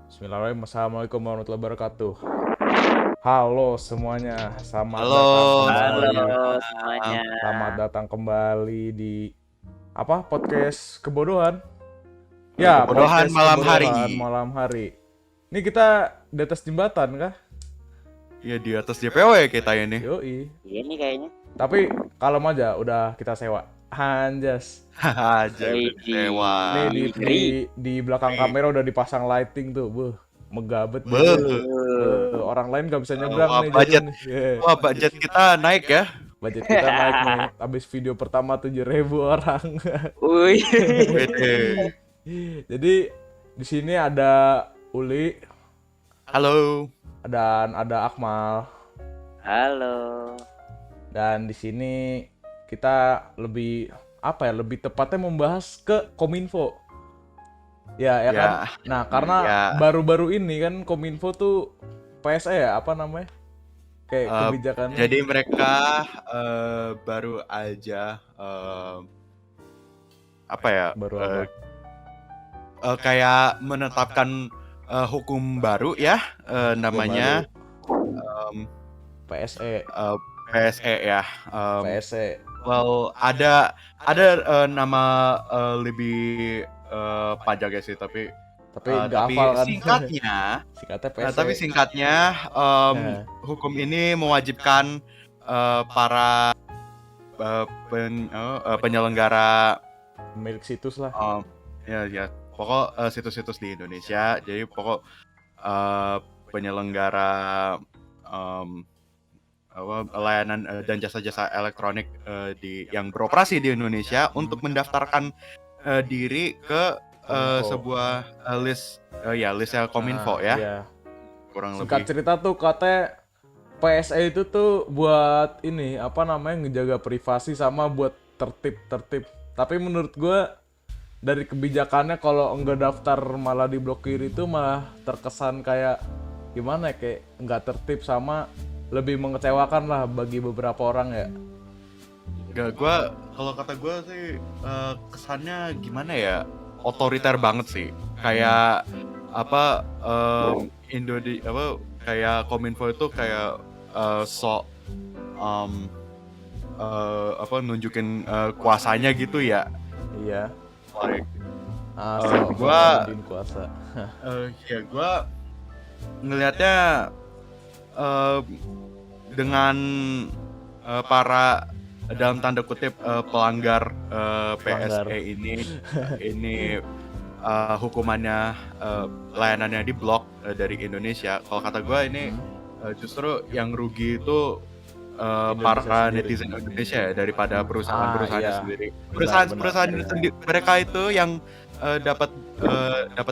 Bismillahirrahmanirrahim. Assalamualaikum warahmatullahi wabarakatuh. Halo semuanya, selamat Halo datang Halo kembali. semuanya. semuanya. Selamat datang kembali di podcast kebodohan. Ya, Kebodohan podcast malam kebodohan hari. malam hari. Ini kita di atas jembatan kah? Ya di atas DPW kita ini. Yoi. Iya nih kayaknya. Tapi kalem aja, udah kita sewa. Anjas. Aja udah disewa. Nih Ngeri. di belakang kamera udah dipasang lighting tuh. Megabet. Orang lain gak bisa nyebrang Wah, nih budget. jadinya nih. Yeah. Wah, budget kita naik ya. Budget kita naik nih. Habis video pertama 7.000 orang. Wih. Wede. Jadi di sini ada Uli Halo. dan ada Akmal. Halo. Dan di sini kita lebih lebih tepatnya membahas ke Kominfo. Ya Ya. kan? Nah, karena Ya. baru-baru ini kan Kominfo tuh PSE ya, apa namanya? Kayak kebijakan. Jadi mereka baru aja Baru apa? kayak menetapkan hukum baru ya, namanya PSE. PSE ya. PSE. Well, ada nama lebih panjangnya sih, tapi nggak hafal kan? singkatnya, Singkatnya PSE. tapi singkatnya hukum ini mewajibkan para penyelenggara Milik situs lah. ya pokok situs-situs di Indonesia. Jadi pokok penyelenggara layanan dan jasa-jasa elektronik yang beroperasi di Indonesia untuk mendaftarkan diri ke sebuah listnya Kominfo ya. Iya. Kurang Singkat lebih. cerita tuh katanya PSE itu tuh buat ini ngejaga privasi sama buat tertib. Tapi menurut gue dari kebijakannya kalau enggak daftar malah diblokir itu malah terkesan kayak gimana ya, kayak enggak tertib sama lebih mengecewakan lah bagi beberapa orang ya. Kalau kata gue sih kesannya gimana ya, otoriter banget sih. Kayak kayak Kominfo itu kayak nunjukin kuasanya gitu ya. Iya. Like, Gua kuasa. ya gue ngelihatnya dengan para dalam tanda kutip pelanggar PSE ini hukumannya layanannya diblok dari Indonesia. Kalau kata gue ini justru yang rugi itu para netizen Indonesia ya, daripada perusahaan-perusahaannya iya. sendiri. Benar. Perusahaan sendiri, mereka itu yang dapat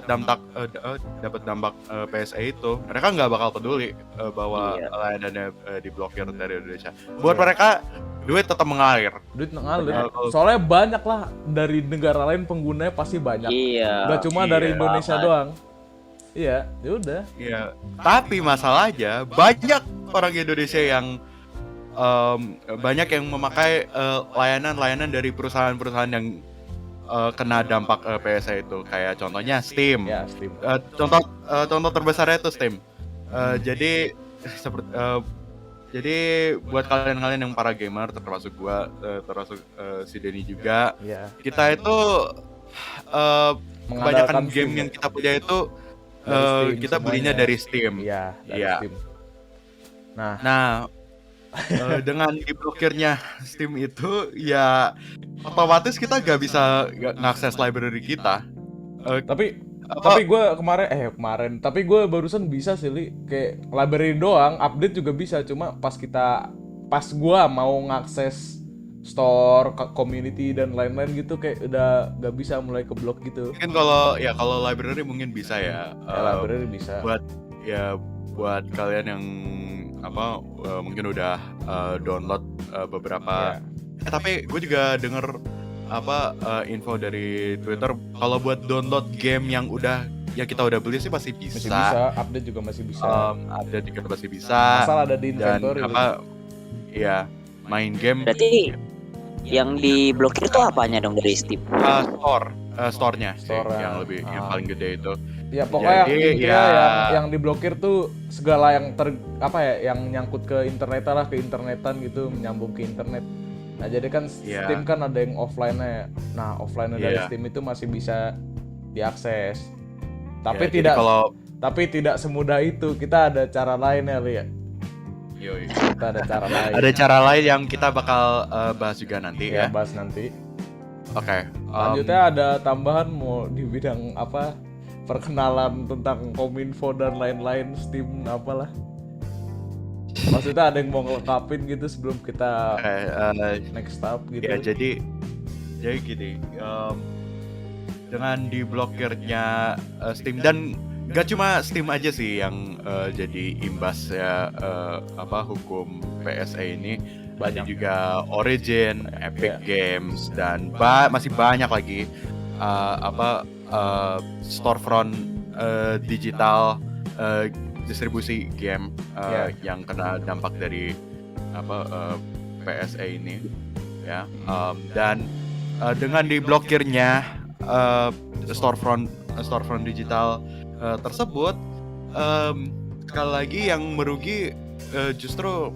dampak PSE itu, mereka nggak bakal peduli bahwa layanannya diblokir dari Indonesia. Buat mereka duit tetap mengalir. Soalnya banyak lah dari negara lain penggunanya pasti banyak. Iya. Gak cuma dari Indonesia doang. Iya, ya udah. Iya. Tapi masalahnya banyak orang Indonesia yang banyak yang memakai layanan-layanan dari perusahaan-perusahaan yang kena dampak PSE itu. Kayak contohnya Steam. Ya, Steam. Contoh terbesarnya itu Steam. Jadi buat kalian yang para gamer, termasuk gua, termasuk si Denny juga, kita itu kebanyakan game yang kita punya itu kita belinya dari Steam. Iya, dari Steam. Nah, dengan diblokirnya Steam itu, ya otomatis kita gak bisa ngakses library kita. Tapi gue tapi gue barusan bisa sih, Li. Kayak library doang, update juga bisa. Cuma pas gue mau ngakses store, community dan lain-lain gitu, kayak udah gak bisa, mulai keblok gitu. Mungkin kalau library mungkin bisa ya. Library bisa. Buat kalian yang mungkin udah download beberapa. Tapi gue juga denger info dari Twitter, kalau buat download game yang kita udah beli sih masih bisa. Masih bisa, update juga masih bisa. Update juga masih bisa. Asal ada di inventory. Dan main game. Berarti yang diblokir itu apanya dong dari Steam? Store-nya Store yang paling gede itu. Ya pokoknya Jadi, intinya ya. yang diblokir tuh segala yang yang nyangkut ke internet lah, ke internetan gitu, menyambung ke internet. Nah jadi kan Iya. Steam kan ada yang offline-nya. Nah offline-nya dari Iya. Steam itu masih bisa diakses. Tapi Ya, jadi kalau tidak semudah itu. Kita ada cara lain ya, Li ya. Yoi. Kita ada cara lain. Ada cara lain yang kita bakal bahas juga nanti Ya ya. bahas nanti. Oke. Selanjutnya ada tambahan mau di bidang apa? Perkenalan tentang Kominfo dan lain-lain, Steam apalah. Maksudnya ada yang mau ngelengkapin gitu sebelum kita next up gitu. Ya jadi gini, dengan diblokirnya Steam, dan gak cuma Steam aja sih yang jadi imbas ya hukum PSA ini. Banyak juga Origin, Epic Games, dan masih banyak lagi storefront digital distribusi game yang kena dampak dari PSA ini ya. Dan dengan diblokirnya storefront digital tersebut, sekali lagi yang merugi justru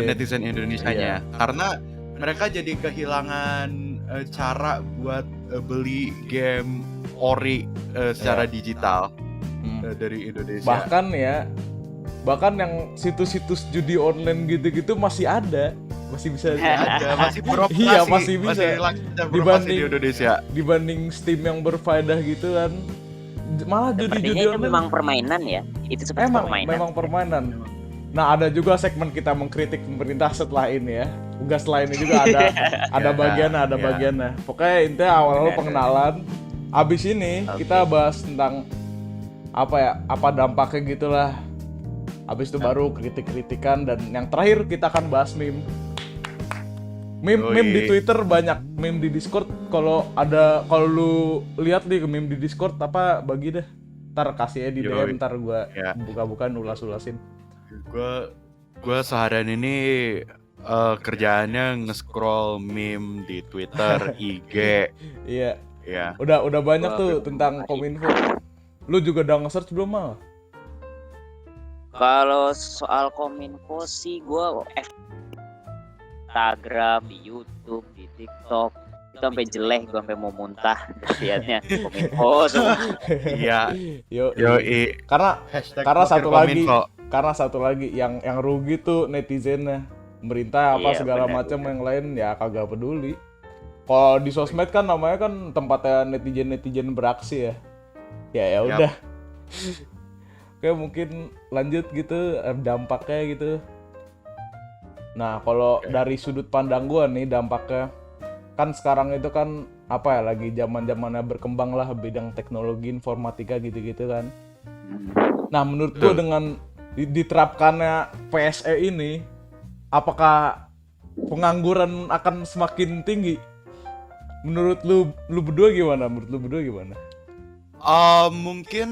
netizen Indonesianya, karena mereka jadi kehilangan cara buat beli game ori secara digital dari Indonesia. Bahkan yang situs-situs judi online gitu-gitu masih ada, masih bisa masih beroperasi. Iya, masih bisa beroperasi di Indonesia. Dibanding Steam yang berfaedah gitu kan. Malah judi-judi itu online memang permainan ya. Itu seperti permainan. Memang permainan. Nah, ada juga segmen kita mengkritik pemerintah setelah ini ya. Enggak, setelah ini juga ada bagiannya. Pokoknya intinya awal-awal pengenalan. Abis ini kita bahas tentang apa dampaknya gitulah. Abis itu baru kritik-kritikan, dan yang terakhir kita akan bahas meme di Twitter banyak, meme di Discord. Kalau lu lihat nih meme di Discord bagi deh. Ntar kasih di DM, ntar gua buka-bukaan ulas-ulasin. Gue seharian ini kerjaannya nge-scroll meme di Twitter, IG. Iya. Ya. Udah banyak tuh tentang Kominfo. Lu juga udah nge-search belum, Mal? Kalau soal Kominfo sih gue Instagram, di YouTube, di TikTok itu sampai jelek, gue sampai mau muntah lihatnya Kominfo semua. Iya. Yoi. Karena satu lagi yang rugi tuh netizennya. Pemerintah segala macam yang lain ya kagak peduli. Kalau di sosmed kan namanya kan tempatnya netizen beraksi ya. Ya udah. Oke, mungkin lanjut gitu dampaknya gitu. Nah, kalau dari sudut pandang gua nih dampaknya, kan sekarang itu kan lagi zaman-zamannya berkembang lah bidang teknologi informatika gitu-gitu kan. Nah, menurut gua dengan diterapkannya PSE ini, apakah pengangguran akan semakin tinggi? Menurut lu berdua gimana? Mungkin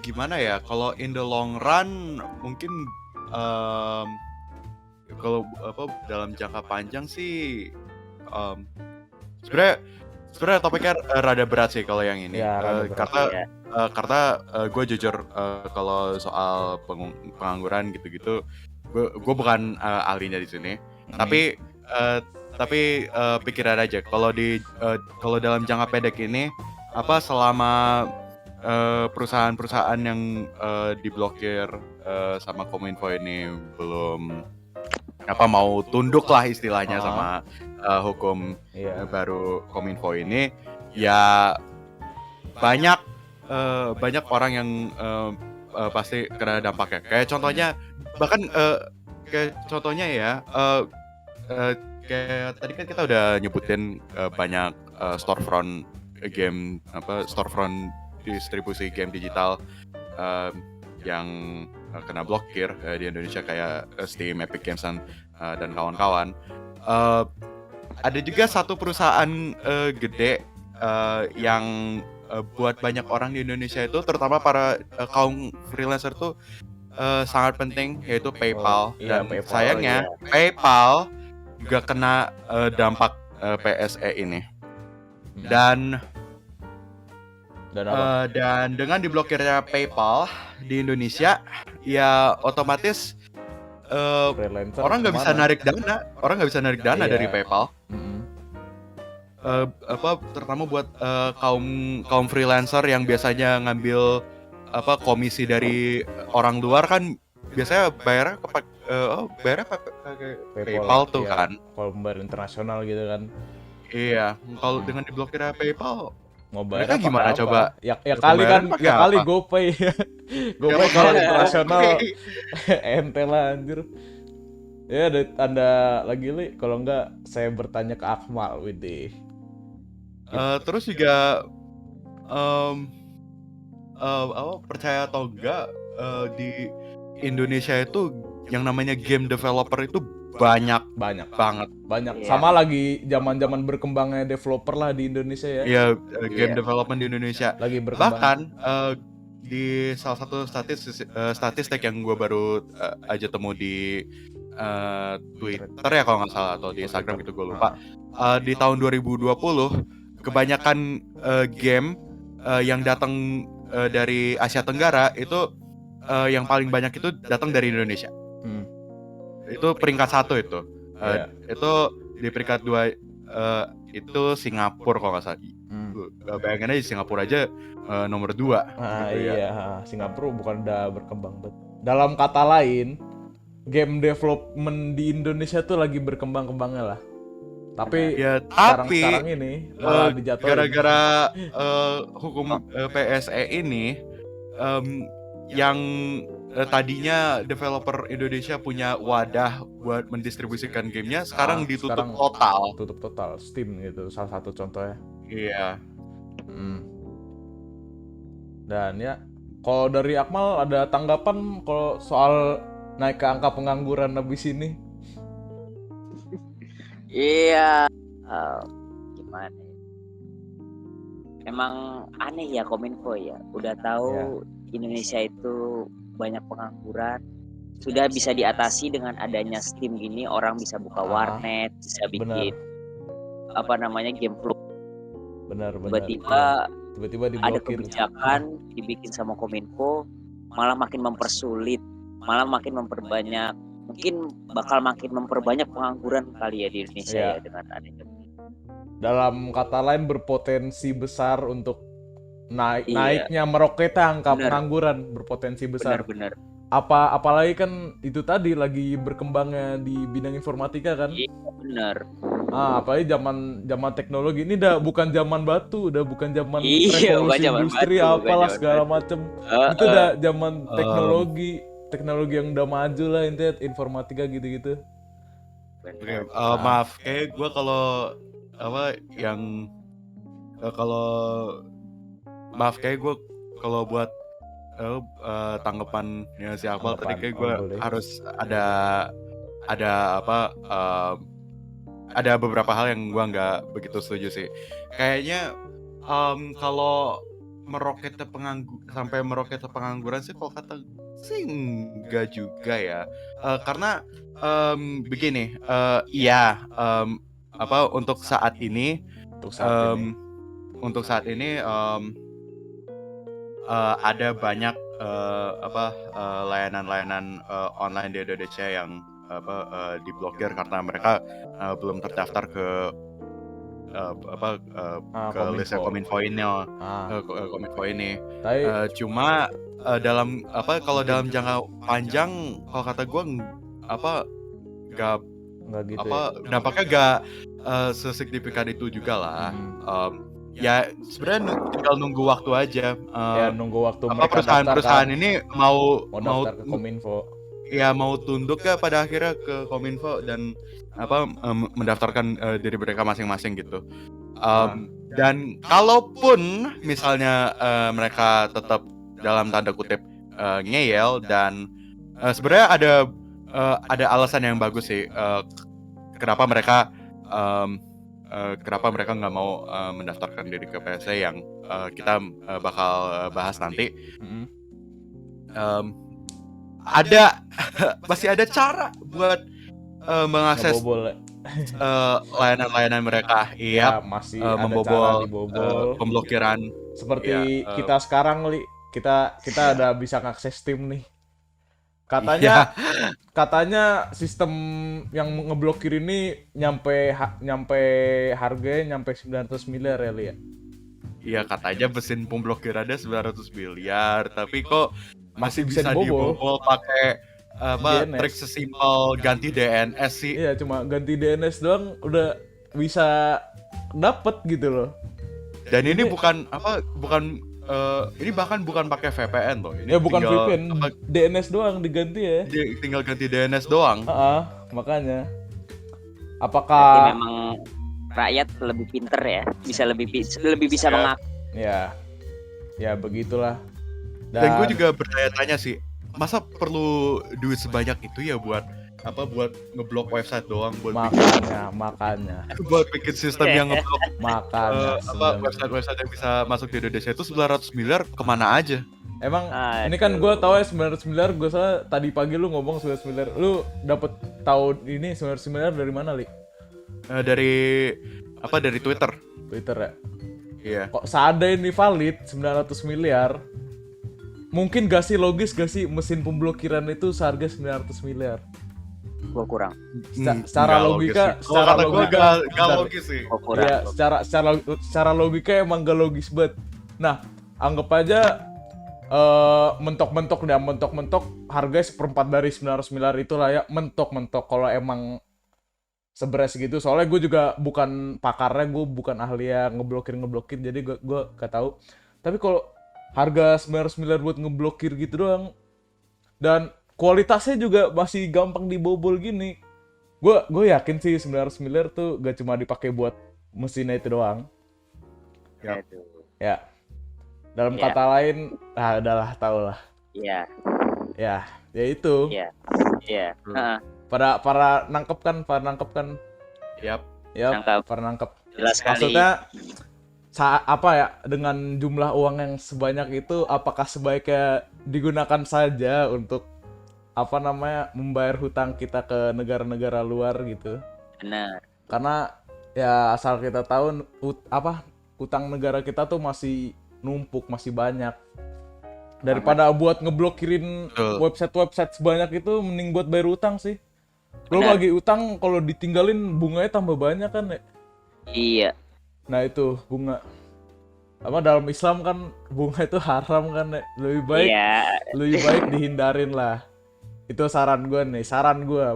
gimana ya? Kalau in the long run mungkin kalau dalam jangka panjang sih sebenarnya topiknya rada berat sih kalau yang ini. Karena gue jujur kalau soal pengangguran gitu-gitu, gue bukan ahlinya di sini. Tapi pikiran aja kalau dalam jangka pendek ini selama perusahaan-perusahaan yang diblokir sama Kominfo ini belum mau tunduk lah istilahnya sama hukum baru Kominfo ini, ya banyak orang yang pasti kena dampaknya. Kayak contohnya ya, kayak tadi kan kita udah nyebutin banyak storefront distribusi game digital yang kena blokir di Indonesia, kayak Steam, Epic Games, dan kawan-kawan. Ada juga satu perusahaan gede yang buat banyak orang di Indonesia itu, terutama para kaum freelancer tuh sangat penting, yaitu PayPal. Dan sayangnya PayPal juga kena dampak PSE ini. Dan Dan apa? Dan dengan diblokirnya PayPal di Indonesia, ya otomatis Freelancer orang nggak bisa kemana? narik dana dari Iya. PayPal. Mm-mm. Terutama buat kaum freelancer yang biasanya ngambil komisi dari orang luar kan biasanya bayarnya pakai PayPal tuh Iya. kan. Kalau pembayaran internasional gitu kan. Iya, kalau dengan diblokir PayPal, Mau mereka bayar gimana pakai apa? coba? Ya kali kan, Pembayaran pakai ya kali apa? GoPay. Ya GoPay kalau makanya internasional GoPay. ente lah anjir. Ya ada tanda lagi li, kalau enggak saya bertanya ke Akmal, Widih. Terus juga em, percaya atau enggak, di Indonesia itu yang namanya game developer itu banyak Banyak banget. banyak Iya. sama lagi zaman-zaman berkembangnya developer lah di Indonesia ya. Ya, game Iya. development di Indonesia. Lagi berkembang. Bahkan di salah satu statistik yang gue baru aja temu di Twitter ya kalau nggak salah, atau di Instagram gitu, gue lupa. Di tahun 2020 kebanyakan game yang datang dari Asia Tenggara itu yang paling banyak itu datang dari Indonesia. Hmm. Itu peringkat 1 itu. Iya. Itu di peringkat 2 itu Singapura kalau nggak salah. Bayangin aja Singapura aja nomor 2 gitu ya. Iya, Singapura bukan udah berkembang bet. Dalam kata lain, game development di Indonesia tuh lagi berkembang-kembangnya lah. Tapi Ya, sekarang ini malah dijatuhin. gara-gara hukum PSE ini, yang tadinya developer Indonesia punya wadah buat mendistribusikan gamenya, sekarang ditutup sekarang total. Tutup total, Steam gitu salah satu contohnya. Iya. Dan ya, kalau dari Akmal ada tanggapan kalau soal naik ke angka pengangguran habis ini? Iya. Gimana? Emang aneh ya Kominfo ya. Udah tahu Indonesia itu banyak pengangguran, sudah bisa diatasi dengan adanya Steam gini, orang bisa buka warnet, bisa bikin game flu. Benar. Tiba-tiba diblokir. ada kebijakan dibikin sama Kominfo, malah makin mempersulit, malah makin memperbanyak, mungkin bakal makin memperbanyak pengangguran kali ya di Indonesia ya dengan adanya. Dalam kata lain berpotensi besar untuk naiknya meroketnya angka pengangguran, berpotensi besar. Benar. Apalagi kan itu tadi lagi berkembangnya di bidang informatika kan. Iya benar. Apalagi zaman teknologi ini udah bukan zaman batu, udah bukan zaman Iya, revolusi industri apalah segala macem. Itu udah zaman teknologi yang udah maju lah, intinya informatika gitu-gitu. Maaf, kayak gue kalau kalau buat tanggapannya si Akmal tadi, kayak gue harus ada beberapa hal yang gue nggak begitu setuju sih. Kayaknya kalau sampai meroketnya pengangguran sih, kalau kata sih enggak juga ya. Karena begini, untuk saat ini ada banyak layanan-layanan online di Indonesia yang diblokir karena mereka belum terdaftar ke listnya Kominfo ini. Cuma kalau dalam jangka panjang, kalau kata gue nggak gitu dampaknya nggak sesignifikan itu juga lah. Ya sebenarnya tinggal nunggu waktu aja. Nunggu waktu mereka perusahaan ini mau daftar ke Kominfo. Ya mau tunduk ya pada akhirnya ke Kominfo dan mendaftarkan diri mereka masing-masing gitu. Dan kalaupun misalnya mereka tetap dalam tanda kutip ngeyel, dan sebenarnya ada alasan yang bagus sih kenapa mereka nggak mau mendaftarkan diri ke PSE yang kita bakal bahas nanti. Masih ada cara buat mengakses layanan-layanan mereka. Masih membobol ada cara dibobol. pemblokiran Seperti Ya, kita sekarang, Li. Kita ada bisa ngakses Steam nih. Katanya katanya sistem yang ngeblokir ini nyampe harganya nyampe 900 miliar ya, Li ya. iya katanya mesin pemblokir ada 900 miliar, tapi kok Masih masih bisa bisa dibobol. dibobol pakai DNS. trik sesimpel ganti DNS sih. Iya, cuma ganti DNS doang udah bisa dapet gitu loh. Dan ini ini bahkan bukan pakai VPN loh. Ini Ya bukan tinggal, VPN, DNS doang diganti ya. tinggal ganti DNS doang. Makanya. Berarti Apakah memang rakyat lebih pinter ya, bisa lebih bisa Ya. mengakses. ya begitulah. Dan gue juga bertanya-tanya sih, masa perlu duit sebanyak itu ya buat ngeblok website doang, makanya buat bikin sistem yang ngeblok sebenarnya. website-website yang bisa masuk di Indonesia itu 900 miliar kemana aja? Emang ini kan gue tahu ya 900 miliar, gue salah tadi pagi lu ngomong 900 miliar. Lu dapet tahu ini 900 miliar dari mana, Li? Dari Twitter. Twitter ya? Iya. Kok seandainya ini valid 900 miliar, mungkin gak sih logis gak sih mesin pemblokiran itu seharga 900 miliar? Gua kurang. Secara logika, gak logis sih. Gua kurang. Ya, secara logika emang gak logis banget. Nah, anggap aja mentok-mentok harganya 1/4 dari 900 miliar itu lah ya, mentok-mentok kalau emang seberes gitu. Soalnya gue juga bukan pakarnya, gue bukan ahli yang ngeblokir, jadi gue gak tahu. Tapi kalau harga 900 miliar buat ngeblokir gitu doang, dan kualitasnya juga masih gampang dibobol gini, gue yakin sih 900 miliar tuh gak cuma dipakai buat mesinnya itu doang. Ya, dalam Ya. kata lain, udahlah tau lah. Iya. Ya itu. Iya. Para nangkep kan. Yap. Ya, Nangkep. para nangkep. Jelas sekali. Maksudnya apa ya, dengan jumlah uang yang sebanyak itu, apakah sebaiknya digunakan saja untuk membayar hutang kita ke negara-negara luar gitu? Benar. Karena ya asal kita tahu hutang negara kita tuh masih numpuk, masih banyak. Daripada buat ngeblokirin website sebanyak itu, mending buat bayar utang sih. Lo lagi utang, kalau ditinggalin bunganya tambah banyak kan ya? Iya. Nah itu bunga. Dalam Islam kan bunga itu haram kan ya? Lebih baik dihindarin lah. Itu saran gue nih,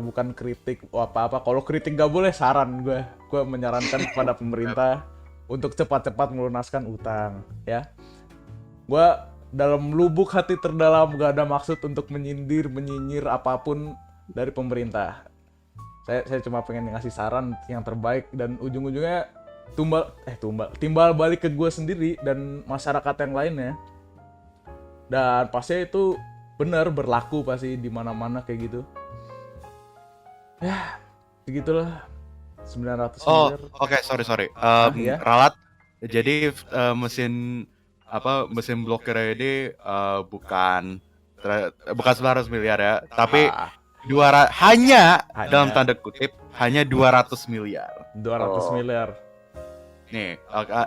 bukan kritik apa-apa. Kalau kritik gak boleh, saran gue menyarankan kepada pemerintah untuk cepat-cepat melunaskan utang ya. Gue dalam lubuk hati terdalam gak ada maksud untuk menyinyir apapun dari pemerintah. Saya cuma pengen ngasih saran yang terbaik, dan ujung-ujungnya timbal balik ke gue sendiri dan masyarakat yang lainnya. Dan pasti itu benar berlaku pasti di mana-mana kayak gitu. Ya, begitulah 900 miliar. Oke, sorry. Ya? Ralat. Jadi mesin blokir ini bukan 900 miliar ya, tapi hanya dalam tanda kutip hanya 200 miliar. 200 miliar. Nih,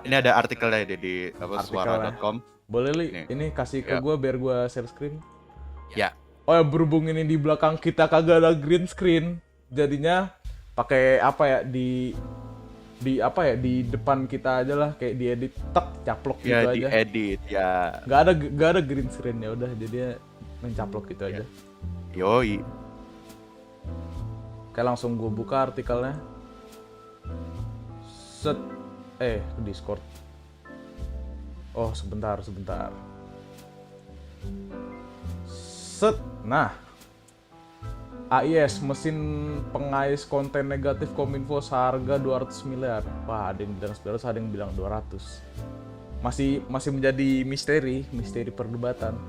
ini ada artikelnya di suara.com. Boleh Li, Nih. ini kasih ke gue biar gue share screen. Ya. Oh ya, berhubung ini di belakang kita kagak ada green screen, jadinya pakai di depan kita aja lah, kayak diedit caplok gitu aja. Ya diedit ya. Gak ada green screen, ya udah jadinya mencaplok gitu aja. Yoi. Oke, langsung gue buka artikelnya. Discord. Oh, sebentar. Nah, AIS, mesin pengais konten negatif Kominfo seharga 200 miliar. Wah, ada yang bilang 900, ada yang bilang 200. Masih menjadi misteri perdebatan.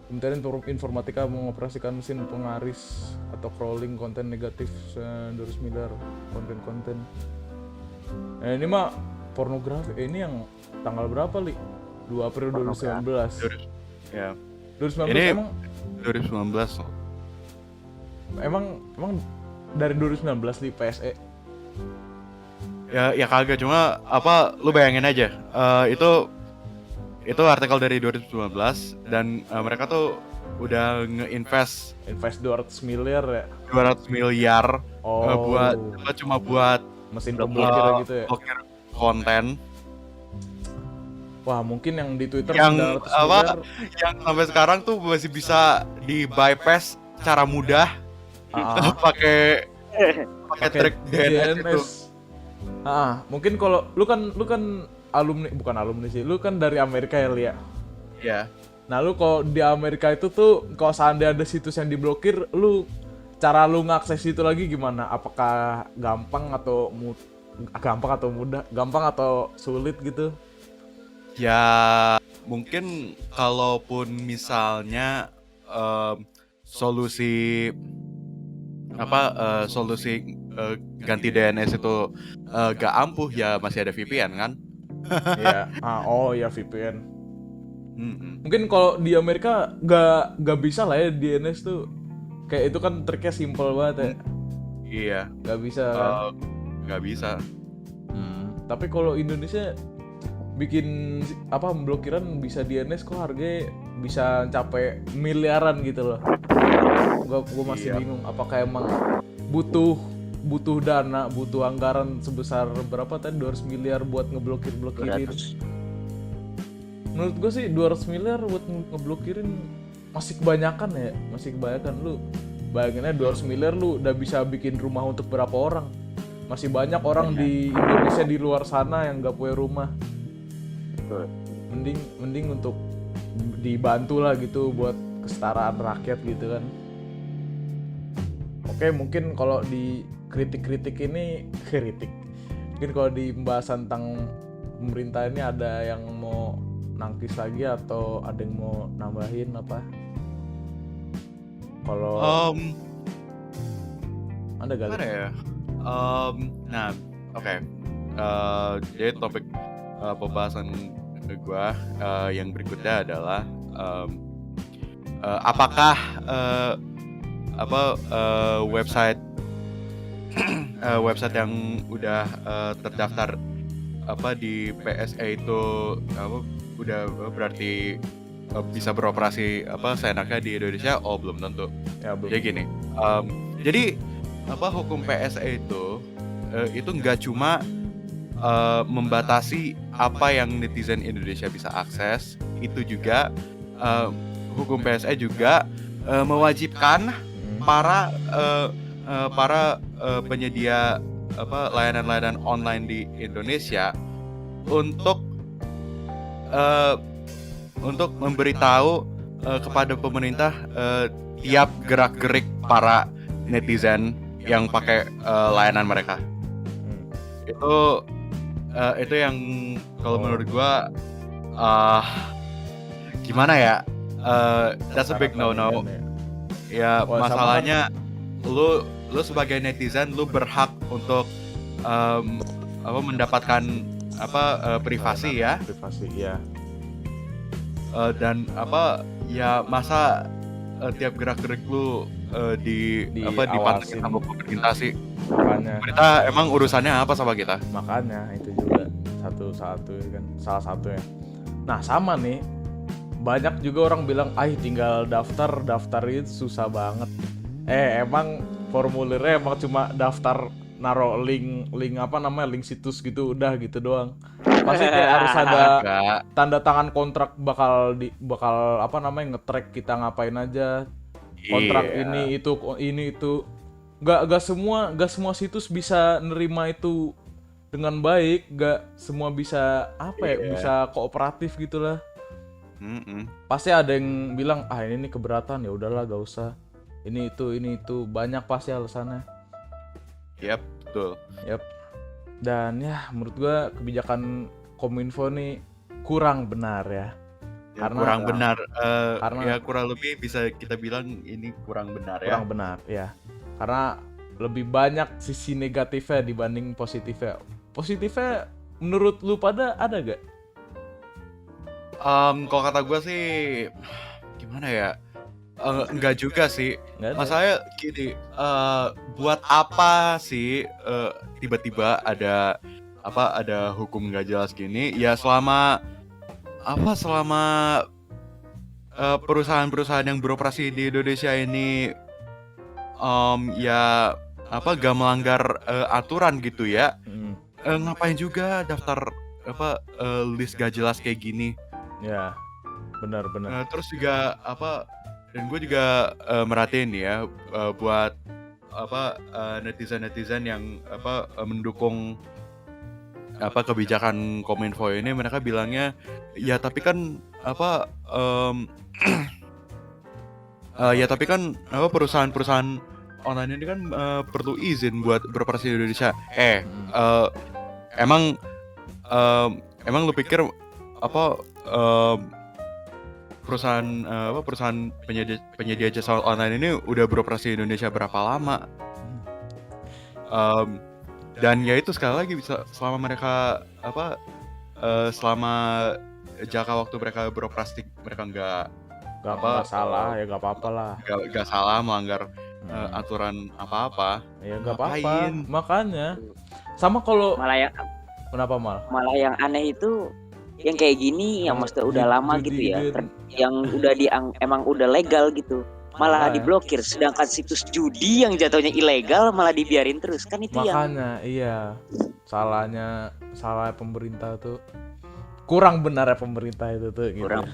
Kementerian Informatika mengoperasikan mesin pengaris atau crawling konten negatif 200 miliar konten. Nah, ini mah pornografi. Ini yang tanggal berapa, Li? 2 April 2019. Ya. 2019 ini emang 2019 loh. Emang dari 2019 di PSE. Ya kagak, cuma lu bayangin aja. Itu Itu artikel dari 2019 dan mereka tuh udah Invest 200 miliar ya. 200 miliar buat Oh, cuma buat mesin Blokir. pemblokir gitu ya. blokir konten Wah, mungkin yang di Twitter yang 900 miliar. yang sampai sekarang tuh masih bisa di bypass secara mudah Ah, pakai trik DNS itu. Mungkin kalau lu kan alumni, bukan alumni sih, lu kan dari Amerika ya, Lia. Ya. Nah, lu kalau di Amerika itu tuh kalau seandainya ada situs yang diblokir, cara lu ngakses itu lagi gimana? Apakah gampang atau mudah? Gampang atau sulit gitu? Ya mungkin kalaupun misalnya solusi ganti DNS itu gak ampuh, ya masih ada VPN kan. Iya. Oh ya, VPN. Mm-mm. Mungkin kalau di Amerika gak bisa lah ya DNS tuh. Kayak itu kan triknya simple banget ya. Iya, Gak bisa kan. gak bisa. Tapi kalau Indonesia bikin blokiran bisa DNS kok harganya bisa capai miliaran gitu loh. Gua masih bingung apakah emang butuh dana, butuh anggaran sebesar berapa tadi 200 miliar buat ngeblokirin. 200. Menurut gue sih 200 miliar buat ngeblokirin masih kebanyakan ya, lu bayanginnya 200 miliar lu udah bisa bikin rumah untuk berapa orang. Masih banyak orang di Indonesia di luar sana yang gak punya rumah. Betul. Mending untuk dibantu lah gitu buat kesetaraan rakyat gitu kan. Oke, mungkin kalau di kritik ini mungkin kalau di pembahasan tentang pemerintah ini ada yang mau nangkis lagi atau ada yang mau nambahin apa? Kalau ada gak? Gimana ya? Nah, oke. Jadi topik pembahasan gua yang berikutnya adalah apakah website website yang udah terdaftar di PSA itu udah berarti bisa beroperasi seenaknya di Indonesia? Oh, belum tentu. Ya, belum. Jadi gini, jadi hukum PSA itu nggak cuma membatasi apa yang netizen Indonesia bisa akses, itu juga hukum PSA juga mewajibkan para penyedia layanan-layanan online di Indonesia untuk memberitahu kepada pemerintah tiap gerak-gerik para netizen yang pakai layanan mereka. Itu yang kalau menurut gua gimana ya, that's a big no-no. Ya, masalahnya lu sebagai netizen lu berhak untuk mendapatkan privasi ya. Privasi ya. Dan ya masa tiap gerak-gerik lu dipantengin sama pemerintah sih. Makanya. Pemerintah emang urusannya apa sama kita? Makanya itu juga salah satu ya. Nah, sama nih. Banyak juga orang bilang, tinggal daftar itu susah banget. Emang formulirnya emang cuma daftar, naro link link situs gitu, udah gitu doang. Pasti kayak harus ada tanda tangan kontrak bakal nge-track kita ngapain aja. Kontrak ini itu. Gak semua situs bisa nerima itu dengan baik, gak semua bisa bisa kooperatif gitulah. Pasti ada yang bilang ini keberatan, ya udahlah gak usah. Ini itu banyak pasti alasannya. Yap, betul. Yap. Dan ya menurut gua kebijakan Kominfo nih kurang benar ya. Karena kurang lebih bisa kita bilang ini kurang benar ya. Kurang benar ya. Karena lebih banyak sisi negatifnya dibanding positifnya. Positifnya menurut lu pada ada gak? Kalau kata gue sih gimana ya? Enggak juga sih. Masalahnya gini, buat apa sih tiba-tiba ada hukum nggak jelas gini? Ya selama apa selama perusahaan-perusahaan yang beroperasi di Indonesia ini ya apa gak melanggar aturan gitu ya. Ngapain juga daftar apa list gak jelas kayak gini. Ya, benar. Terus juga apa, dan gue juga merhatiin ya buat apa netizen yang apa mendukung apa kebijakan Kominfo ini, mereka bilangnya ya tapi kan apa ya tapi kan apa perusahaan-perusahaan online ini kan perlu izin buat beroperasi di Indonesia. Emang emang lu pikir apa perusahaan penyedia jasa online ini udah beroperasi di Indonesia berapa lama? Dan ya itu sekali lagi bisa selama mereka apa selama jangka waktu mereka beroperasi mereka nggak salah ya nggak apa-apa lah. Nggak salah melanggar aturan apa-apa. Ya nggak apa-apa. Makanya sama kalau kenapa malah yang aneh itu yang kayak gini yang maksudnya udah lama gitu ya, yang udah emang udah legal gitu, malah diblokir, sedangkan situs judi yang jatuhnya ilegal malah dibiarin terus kan itu makanya iya salah pemerintah tuh, kurang benar ya pemerintah itu tuh gitu. Kurang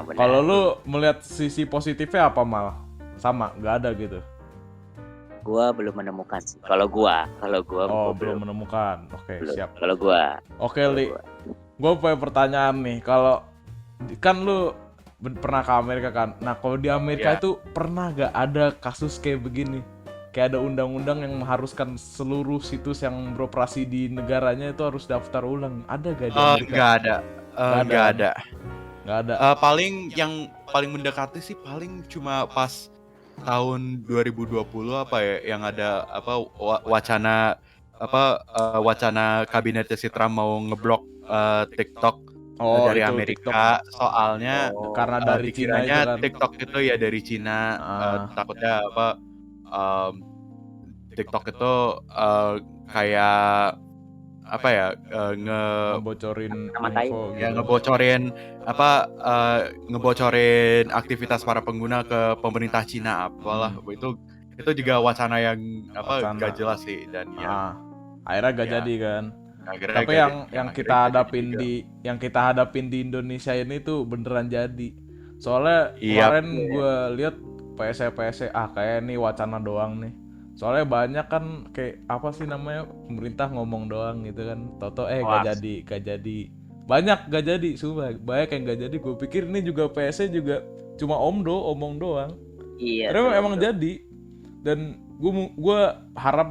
benar. Kalau lu melihat sisi positifnya apa malah sama nggak ada gitu? Gua belum menemukan sih. Kalau gua belum menemukan. Oke, siap. Kalau gua. Oke, Li. Gua punya pertanyaan nih. Kalau kan lu pernah ke Amerika kan. Nah, kalau di Amerika itu pernah gak ada kasus kayak begini? Kayak ada undang-undang yang mengharuskan seluruh situs yang beroperasi di negaranya itu harus daftar ulang. Ada gak di Amerika? Nggak ada. Ada. Paling yang paling mendekati sih paling cuma pas tahun 2020 apa ya yang ada apa wacana kabinetnya si Trump mau ngeblok TikTok dari Amerika TikTok. Soalnya karena dari Cina itu kan. TikTok itu ya dari Cina. Takutnya apa TikTok itu kayak apa ya ngebocorin info ya ngebocorin aktivitas para pengguna ke pemerintah Cina apalah. Itu juga wacana yang gak jelas sih, dan akhirnya gak jadi kan. Tapi yang kita hadapin di Indonesia ini tuh beneran jadi. Soalnya kemarin gue lihat PSE kayak ini wacana doang nih. Soalnya banyak kan kayak apa sih namanya, pemerintah ngomong doang gitu kan. Toto gak jadi. Banyak gak jadi, sumpah. Banyak yang gak jadi. Gue pikir ini juga PSE juga cuma omong doang. Iya. Karena emang jadi. Dan gue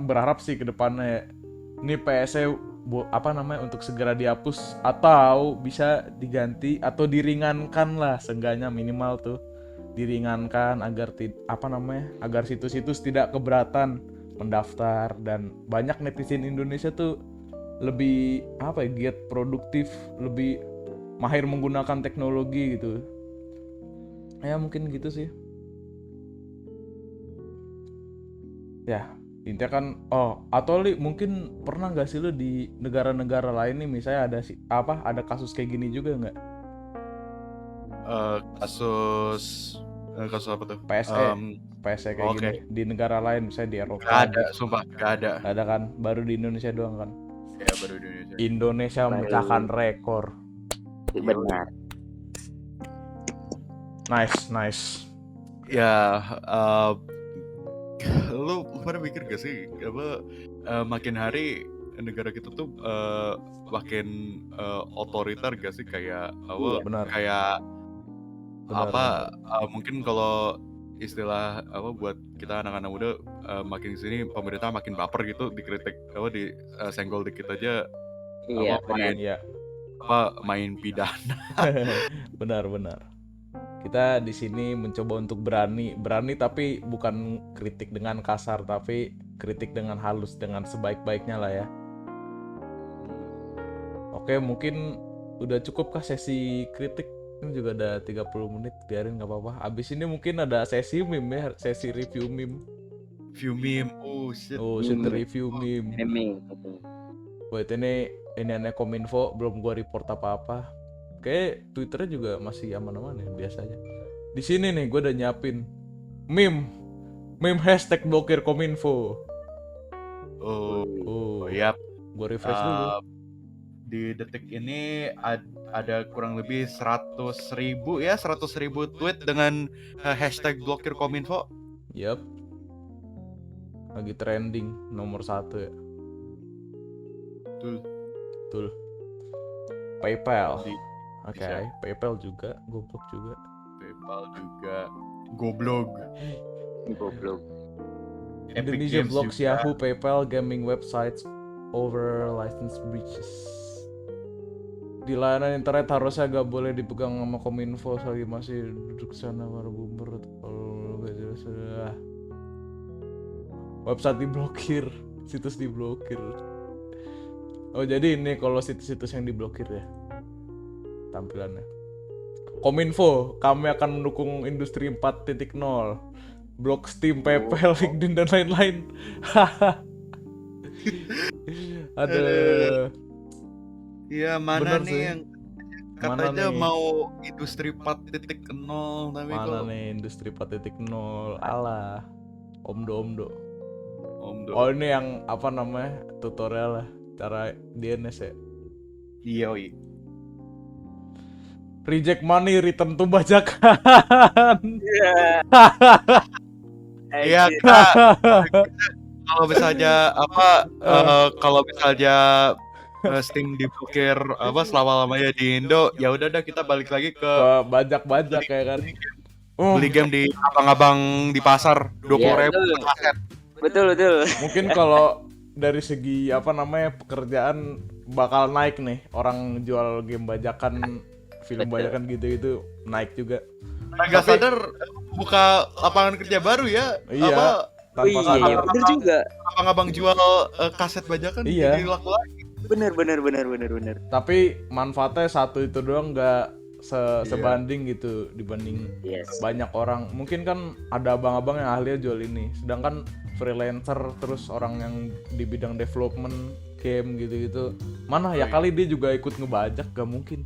berharap sih ke depannya ini PSE untuk segera dihapus atau bisa diganti atau diringankan lah, seenggaknya minimal tuh diringankan agar situs-situs tidak keberatan mendaftar. Dan banyak netizen Indonesia tuh lebih giat produktif, lebih mahir menggunakan teknologi gitu ya, mungkin gitu sih ya intinya kan. Atau Li, mungkin pernah nggak sih lu di negara-negara lain nih misalnya ada kasus kayak gini juga nggak? Kasus apa tuh? PSE kayak gini di negara lain, misalnya di Eropa. Gak ada, sumpah gak ada. Gak ada kan, baru di Indonesia doang kan? Ya, baru di Indonesia. Indonesia memecahkan rekor. Benar. Nice. Ya, lu pernah mikir gak sih makin hari negara kita tuh makin otoriter gak sih, kayak kayak mungkin kalau istilah buat kita anak-anak muda, makin sini pemerintah makin baper gitu, dikritik disenggol dikit aja main pidana. Benar. Kita di sini mencoba untuk berani tapi bukan kritik dengan kasar, tapi kritik dengan halus, dengan sebaik-baiknya lah ya. Oke, mungkin udah cukup kah sesi kritik? Ini juga ada 30 menit, biarin gak apa-apa. Abis ini mungkin ada sesi meme ya, sesi review meme. Review meme. Buat ini aneh Kominfo, belum gua report apa-apa. Kayak Twitternya juga masih aman-aman ya biasanya. Di sini nih gue udah nyiapin meme hashtag blokir Kominfo. Oh, yap. Gue refresh dulu. Di detik ini ada kurang lebih 100.000 tweet dengan hashtag blokir Kominfo. Yap. Lagi trending nomor 1 ya. Betul. PayPal. Oke, PayPal juga, goblok juga. PayPal juga goblok. Indonesia blocks Yahoo, PayPal, gaming websites over license breaches. Di layanan internet harusnya gak boleh dipegang sama Kominfo selagi masih duduk sana para boomer. Kalau gak jelas sudah. Website diblokir, situs diblokir. Oh jadi ini kalau situs-situs yang diblokir ya tampilannya. Kominfo, kami akan mendukung industri 4.0. Blok Steam, PayPal, LinkedIn dan lain-lain. Aduh. Iya, mana Bener nih sih. yang katanya Mana nih? mau industri 4.0 tapi Mana kok nih industri 4.0? Alah. Omdo. Omdo. Oh ini yang apa namanya? Tutorial lah cara DNS ya. Iya. Reject money, return to bajakan. Iya, kita kalau misalnya kalau misalnya Steam diblokir selama-lamanya di Indo, ya udah dah kita balik lagi ke Bajak ya kan. Beli game di abang-abang di pasar 20.000 aset. Betul. Mungkin kalau dari segi apa namanya pekerjaan bakal naik nih, orang jual game bajakan, film bajakan gitu naik juga. Nggak sadar buka lapangan kerja baru ya. Iya. Tanpa sadar. Bener juga. Abang-abang jual kaset bajakan jadi laku lagi. Bener. Tapi manfaatnya satu itu doang, nggak sebanding gitu dibanding banyak orang. Mungkin kan ada abang-abang yang ahlinya jual ini, sedangkan freelancer terus orang yang di bidang development game gitu-gitu mana ya kali dia juga ikut ngebajak, gak mungkin.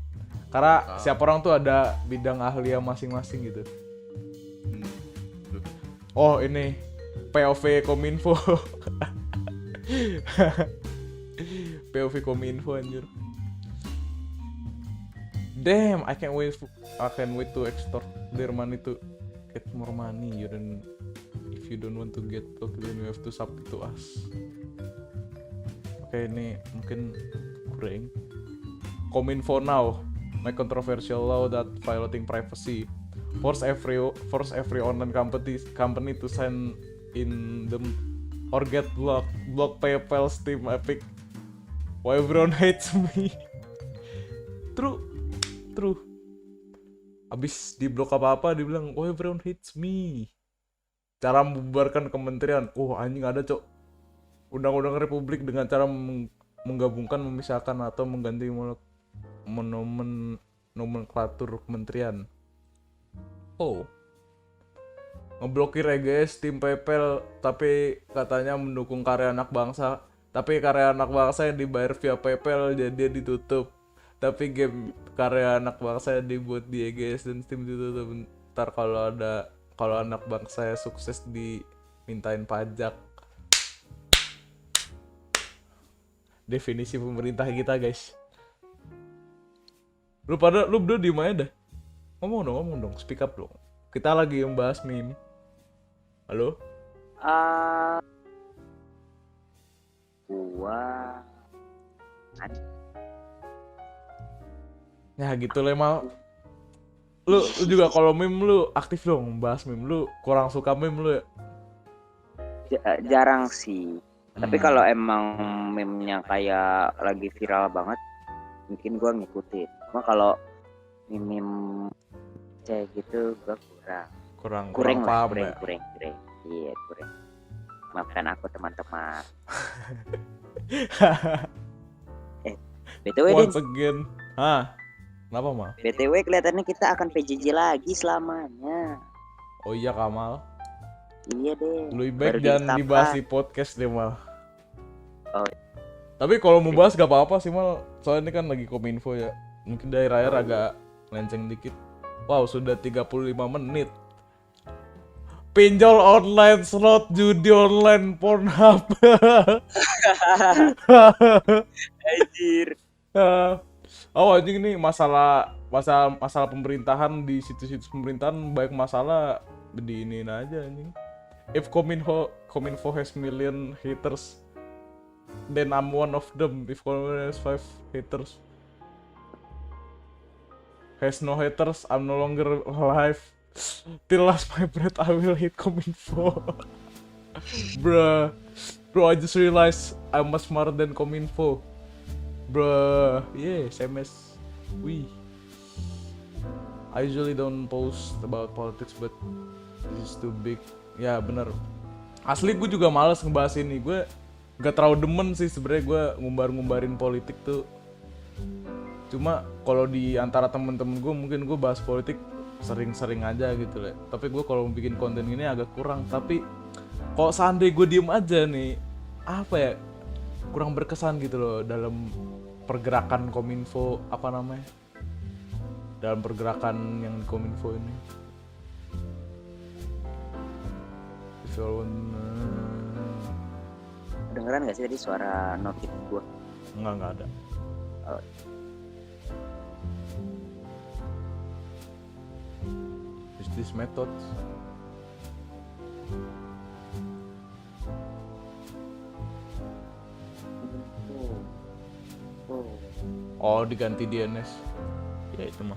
Karena setiap orang tuh ada bidang ahlinya masing-masing gitu. Oh ini POV Kominfo. POV Kominfo anjir. Damn, I can't wait to extort their money to get more money. If you don't want to get blocked, then you have to submit to us. Oke, ini mungkin kurang. Kominfo now, my controversial law that violating privacy force every online company to sign in them or get blocked. Block PayPal, Steam, Epic. Why everyone hates me? True. Abis diblok apa-apa dibilang why everyone hates me. Cara membubarkan kementerian. Anjing ada cok. Undang-undang Republik dengan cara menggabungkan, memisahkan atau mengganti nomenklatur kementerian. Ngeblokir ya guys Steam, PayPal, tapi katanya mendukung karya anak bangsa. Tapi karya anak bangsa yang dibayar via PayPal jadi dia ditutup. Tapi game karya anak bangsa yang dibuat di EGS dan Steam ditutup. Ntar kalau anak bangsa sukses dimintain pajak. Definisi pemerintah kita guys. Lu berdua diem aja dah. Ngomong dong, speak up dong. Kita lagi membahas meme. Halo? Ya gitu lah mal. Lu juga kalau meme lu aktif dong bahas meme. Lu kurang suka meme lu ya? Jarang sih. Tapi kalau emang meme-nya kayak lagi viral banget, mungkin gua ngikutin. Cuma kalau meme kayak gitu gua kurang paham ya. Kurang. Iya, kurang. Maafkan aku teman-teman. BTW Once again. Kenapa mal? BTW kelihatannya kita akan PJJ lagi selamanya. Oh iya Kamal. Iya deh. Lebih baik jangan dibahas di podcast deh mal. Oh. Tapi kalau mau bahas gak apa-apa sih mal. Soalnya ini kan lagi Kominfo ya. Mungkin dari layar agak lenceng dikit. Wow, sudah 35 menit. Pinjol online, slot, judi online, Pornhub. Anjir. Oh anjing nih masalah pemerintahan di situs-situs pemerintahan banyak masalah di iniin aja anjing. If Kominfo has million haters, then I'm one of them. If Kominfo has 5 haters, has no haters, I'm no longer alive. Till last my breath, I will hate Kominfo. Bro, I just realized I'm much smarter than Kominfo. Bruh, yeah, same as we. I usually don't post about politics, but this is too big. Ya bener. Asli gue juga males ngebahas ini. Gue gak terlalu demen sih sebenarnya gue ngumbar-ngumbarin politik tuh. Cuma kalau di antara temen-temen gue mungkin gue bahas politik sering-sering aja gitu lah. Tapi gue kalau bikin konten ini agak kurang. Tapi kalau seandainya gue diem aja nih, apa ya? Kurang berkesan gitu loh dalam pergerakan Kominfo, apa namanya, dalam pergerakan yang di Kominfo ini. Dengeran gak sih tadi suara notif gua? Enggak ada. Oh. Is this method? Oh, diganti DNS. Ya itu mah.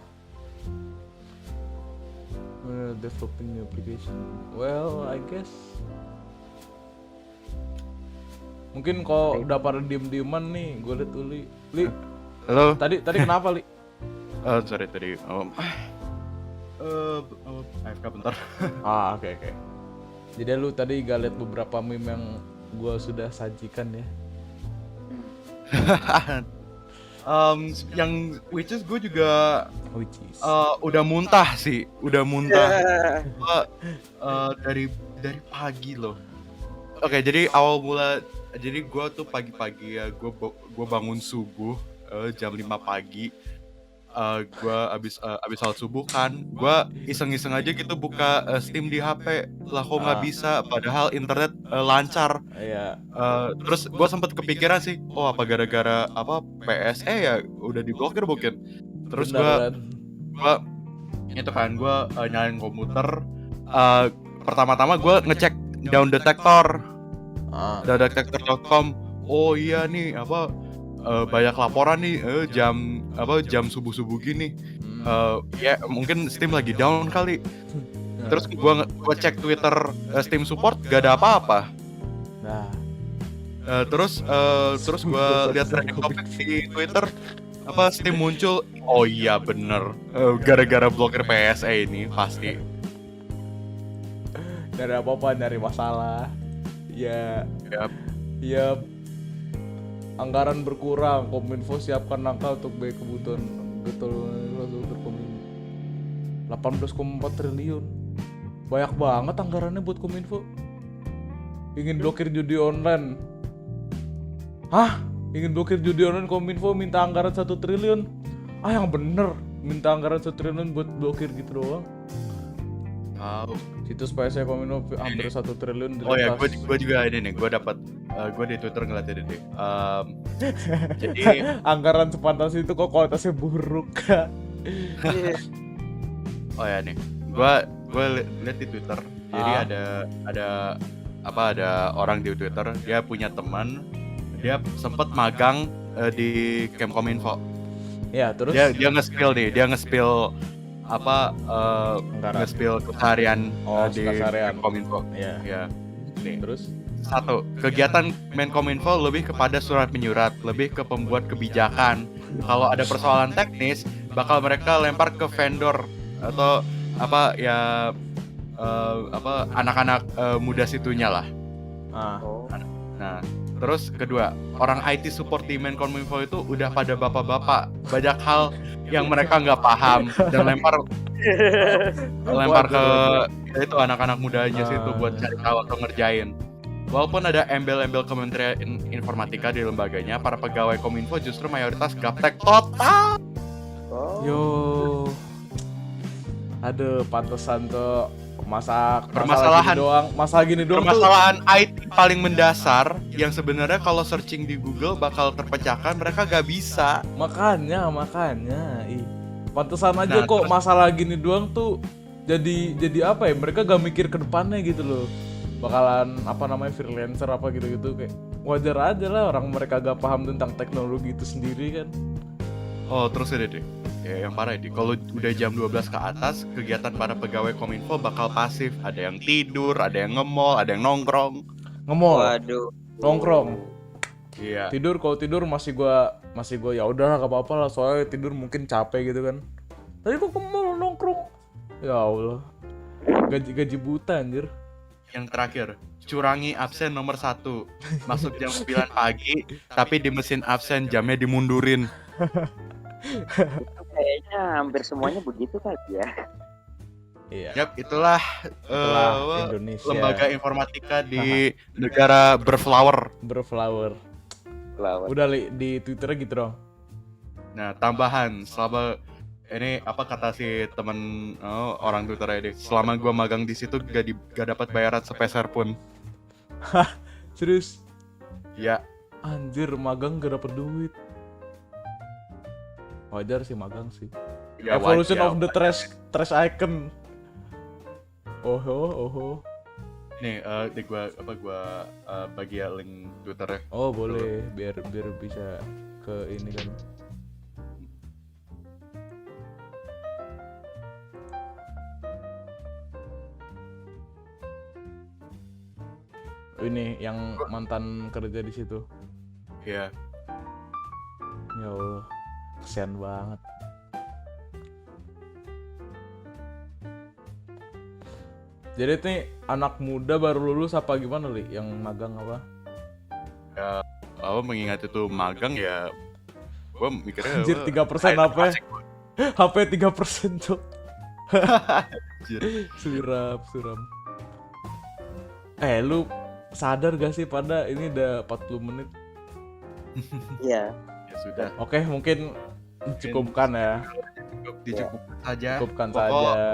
Developing new application. Well, I guess. Mungkin kalau udah pada diem-dieman nih, gue liat Uli. Li. Halo. Tadi kenapa, Li? Sorry tadi. AFK bentar. Oke. Jadi lu tadi gak liat beberapa meme yang gue sudah sajikan ya? Yang which is gue juga Which is udah muntah sih, Gua, dari pagi loh. Oke, jadi awal mula, jadi gue tuh pagi-pagi ya, gue bangun subuh jam 5 pagi. Gue abis salat subuh kan, gue iseng-iseng aja gitu buka Steam di HP. Lah kok nggak bisa, padahal internet lancar. Iya. Terus gue sempet kepikiran sih, oh apa gara-gara apa PSE ya udah diblokir mungkin. Terus gue itu kan gue nyalain komputer. Pertama-tama gue ngecek down detector, downdetektor.com. Oh iya nih apa banyak laporan nih jam subuh gini. Ya mungkin Steam lagi down kali. Terus gue cek Twitter Steam support gak ada apa-apa. Nah. Terus gue lihat trending topic di Twitter, apa Steam muncul. Oh iya bener, gara-gara blokir PSE ini pasti. Dari apa-apa, dari masalah. Ya. Anggaran berkurang, Kominfo siapkan langkah untuk biaya kebutuhan betul 18,4 triliun. Banyak banget anggarannya buat Kominfo. Ingin blokir judi online. Hah? Ingin blokir judi online, Kominfo minta anggaran 1 triliun. Yang bener, minta anggaran 1 triliun buat blokir gitu doang. Situs PSE Kominfo hampir 1 triliun. Oh ya, gue juga ini nih, gue di Twitter ngeliat ini deh. Jadi anggaran sepantas itu kok kualitasnya buruk. Oh ya nih, gue lihat di Twitter. Jadi ada orang di Twitter, dia punya teman, dia sempet magang di Kemkominfo. Ya, terus dia nge-spill nge-spill keseharian di Kemkominfo. Iya. Nih. Terus 1. Kegiatan Menkominfo lebih kepada surat menyurat, lebih ke pembuat kebijakan. Kalau ada persoalan teknis, bakal mereka lempar ke vendor atau anak-anak muda situnya lah. Nah, terus kedua, orang IT support di Menkominfo itu udah pada bapak-bapak, banyak hal yang mereka nggak paham dan lempar ke itu anak-anak mudanya situ buat cari tahu atau ngerjain. Walaupun ada embel-embel Kementerian Informatika di lembaganya, para pegawai Kominfo justru mayoritas gaptek total. Oh. Yo. Aduh, pantesan tuh masalah gini doang tuh. Permasalahan IT paling mendasar yang sebenarnya kalau searching di Google bakal terpecahkan, mereka gak bisa. Makanya, ih. Pantesan aja Nah, kok terus- masalah gini doang tuh jadi apa ya? Mereka gak mikir ke depannya gitu loh. Bakalan apa namanya freelancer apa gitu-gitu kayak wajar aja lah orang mereka gak paham tentang teknologi itu sendiri kan. Oh, terus ini deh. Ya, yang parah ini, kalau udah jam 12 ke atas, kegiatan para pegawai Kominfo bakal pasif. Ada yang tidur, ada yang nge-mall, ada yang nongkrong. Nge-mall, Waduh. nongkrong. Iya. Kalau tidur masih gua ya udahlah gak apa-apa lah soalnya tidur mungkin capek gitu kan. Tapi kok ke mall nongkrong? Ya Allah. Gaji buta anjir. Yang terakhir, curangi absen nomor 1. Masuk jam 9 pagi, tapi di mesin absen jamnya dimundurin. Kayaknya hampir semuanya begitu kali ya. Iya. Yap, itulah Indonesia. lembaga informatika di negara berflower. Berflower. Lawan. Udah di Twitternya gitu dong. Nah, tambahan selama ini apa kata si temen orang Twitternya deh. Selama gua magang di situ gak dapat bayaran sepeser pun. Serius? Ya, Anjir, magang gak dapet duit. Wajar sih magang sih. ya Evolution wajar. of the trash icon. Oho. Nih, gua bagi ya link Twitternya. Oh boleh, biar bisa ke ini kan. Ini yang mantan kerja di situ. Ya, Ya Allah, kesian banget. Jadi nih anak muda baru lulus apa gimana Li? Yang magang apa? apa mengingat itu magang ya, gua mikirnya Anjir 3% apa? HP 3% tuh. Anjir. Suram. Lu sadar gak sih pada ini udah 40 menit? Iya. Ya sudah, Oke, mungkin cukupkan ya. dicukupkan saja. Cukupkan Pokok saja.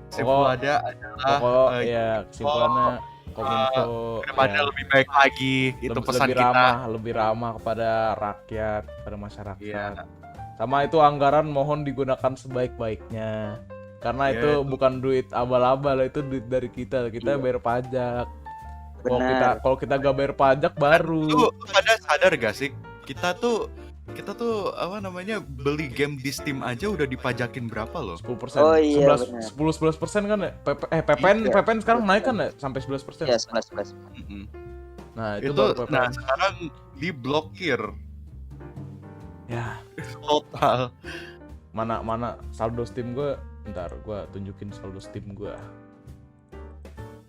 kesimpulannya adalah Pokok ya kesimpulannya Kominfo kedepannya ya, lebih baik lagi. Itu pesan lebih kita. lebih ramah kepada rakyat, kepada masyarakat. Iya. Sama itu anggaran mohon digunakan sebaik-baiknya. Karena Iya, itu itu. bukan duit abal-abal, itu duit dari kita. Kita bayar pajak. Kalau kita gak bayar pajak baru. Lu pada sadar gak sih? Kita tuh apa namanya beli game di Steam aja udah dipajakin berapa loh? 10%. Oh iya, 11% kan ya? PPN Iya. PPN sekarang naik kan ya sampai 11%. Ya 11. Mm-mm. Nah, itu Itu baru PPN. nah sekarang diblokir Ya, total. mana saldo Steam gue. Ntar gue tunjukin saldo Steam gue.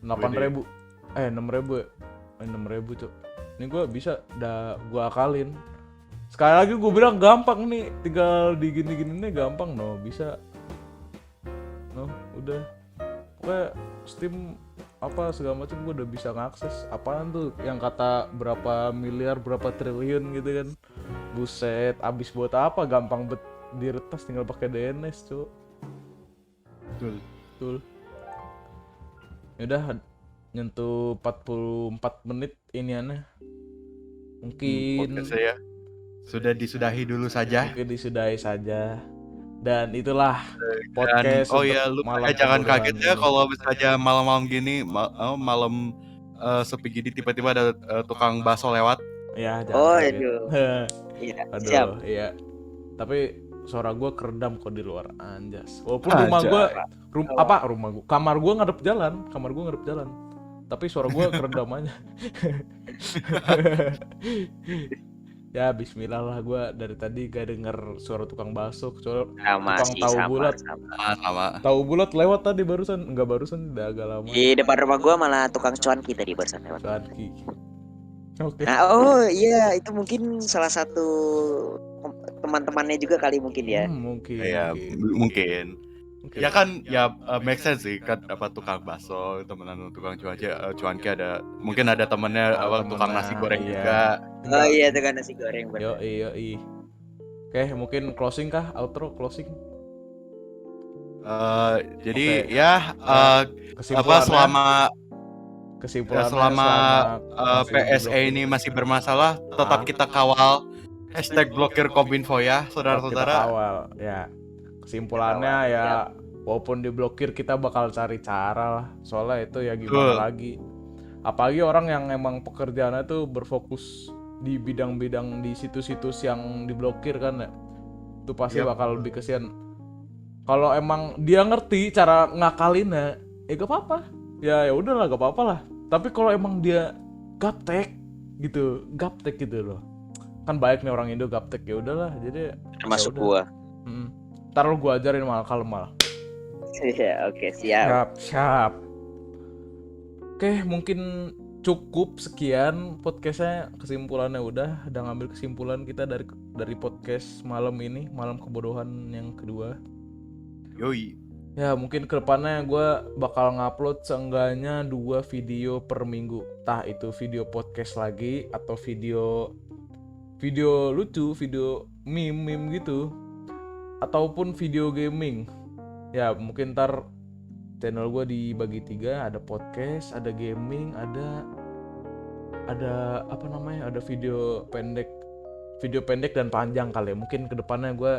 8.000. 6.000 ya? 6.000 cok. Ini gue bisa gue akalin. Sekali lagi gue bilang gampang nih, tinggal digini-gini nih gampang bisa. Udah. Pokoknya Steam apa segala macam gue udah bisa ngakses. Apaan tuh yang kata berapa miliar, berapa triliun gitu kan. Buset, abis buat apa? Gampang diretas tinggal pakai DNS, cok. Betul. Yaudah nyentuh 44 menit ini aneh. Mungkin Podcast saya sudah disudahi dulu saja. Mungkin disudahi saja. Dan itulah podcast. Dan, untuk ya lu malam jangan kebodohan kaget ya ini. kalau misalnya malam-malam gini malam sepi gini tiba-tiba ada tukang bakso lewat. Ya, jangan Oh, kaget. aduh. Iya, Aduh, siap. iya. Tapi suara gue keredam kok di luar anjas. Walaupun kamar gue ngadep jalan. Tapi suara gue keredam aja. Ya bismillah lah, gue dari tadi gak denger suara tukang bakso, Sama tukang sih, tahu sama. bulat. Sama. Tahu bulat lewat tadi barusan, enggak barusan udah agak lama. Di depan rumah gua malah tukang cuanki tadi barusan lewat. Cuanki. Oke. Nah, oh iya, itu mungkin salah satu teman-temannya juga kali mungkin ya. Mungkin. Ya, mungkin. Ya kan ya make sense sih kan apa tukang bakso temenan tukang cuanki ada mungkin ada temennya Ada tukang temennya, nasi goreng iya. juga. Oh iya, tukang nasi goreng benar. Yoi. Oke, mungkin closing kah? Outro closing? Jadi Oke. ya Kesimpulannya selama masih PSE diblokir. ini masih bermasalah, tetap kita kawal #blokirkominfo ya, Tetap kita saudara-saudara. kawal. Ya. Kesimpulannya Kita kawal, ya siap. walaupun diblokir kita bakal cari cara lah. Soalnya itu ya gimana Betul. lagi. Apalagi orang yang emang pekerjaannya tuh berfokus di bidang-bidang di situs-situs yang diblokir kan ya. Itu pasti Yap. bakal lebih kesian. Kalau emang dia ngerti cara ngakalinnya, gak apa-apa. Ya udahlah, gak apa-apa lah. Tapi kalau emang dia gaptek gitu loh. Kan baik nih orang Indo gaptek, ya udahlah. Jadi Termasuk ya udah. gua. Ntar lu gua ajarin kalau mal. Iya, oke, siap. Siap. Oke, mungkin cukup sekian podcastnya. Kesimpulannya udah ngambil kesimpulan kita dari podcast malam ini, malam kebodohan yang kedua. Yoi. Ya mungkin kedepannya gue bakal ngupload seenggaknya 2 video per minggu. Entah itu video podcast lagi atau video lucu, video meme gitu, ataupun video gaming. Ya mungkin ntar channel gue dibagi 3, ada podcast, ada gaming, ada apa namanya, ada video pendek dan panjang kali ya. Mungkin kedepannya gue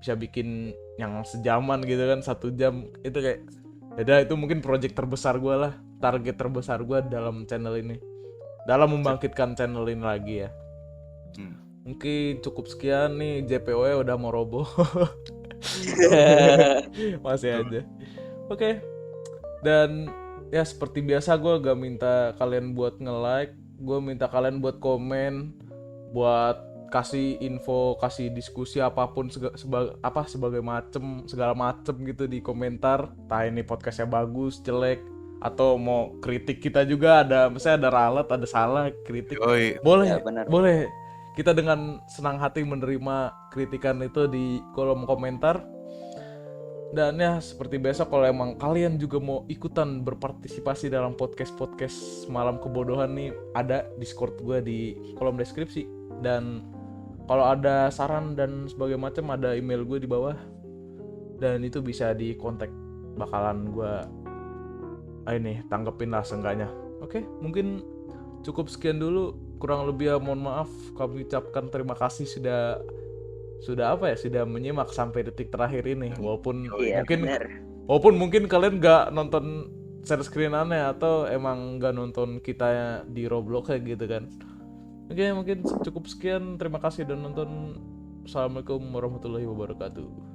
bisa bikin yang sejaman gitu kan, 1 jam. Itu kayak beda, itu mungkin project terbesar gue lah, target terbesar gue dalam channel ini, dalam membangkitkan channel ini lagi ya. Mungkin cukup sekian nih, JPOE udah mau roboh. Masih aja. Oke. Dan ya seperti biasa gue gak minta kalian buat nge-like, gue minta kalian buat komen, buat kasih info, kasih diskusi apapun segala macem gitu di komentar. Entah ini podcastnya bagus, jelek, atau mau kritik kita juga ada, misalnya ada ralat, ada salah, kritik. Yoi. Boleh, Ya, benar. boleh. Kita dengan senang hati menerima kritikan itu di kolom komentar. Dan ya seperti biasa, kalau emang kalian juga mau ikutan berpartisipasi dalam podcast malam kebodohan nih, ada Discord gue di kolom deskripsi. Dan kalau ada saran dan sebagainya macam, ada email gue di bawah. Dan itu bisa di kontak, bakalan gue tanggepin lah seenggaknya. Oke, mungkin cukup sekian dulu. Kurang lebih ya mohon maaf. Kami ucapkan terima kasih sudah menyimak sampai detik terakhir ini. Walaupun mungkin kalian gak nonton share screen-annya atau emang gak nonton kita di Roblox kayak gitu kan. Oke, mungkin cukup sekian. Terima kasih udah nonton. Assalamualaikum warahmatullahi wabarakatuh.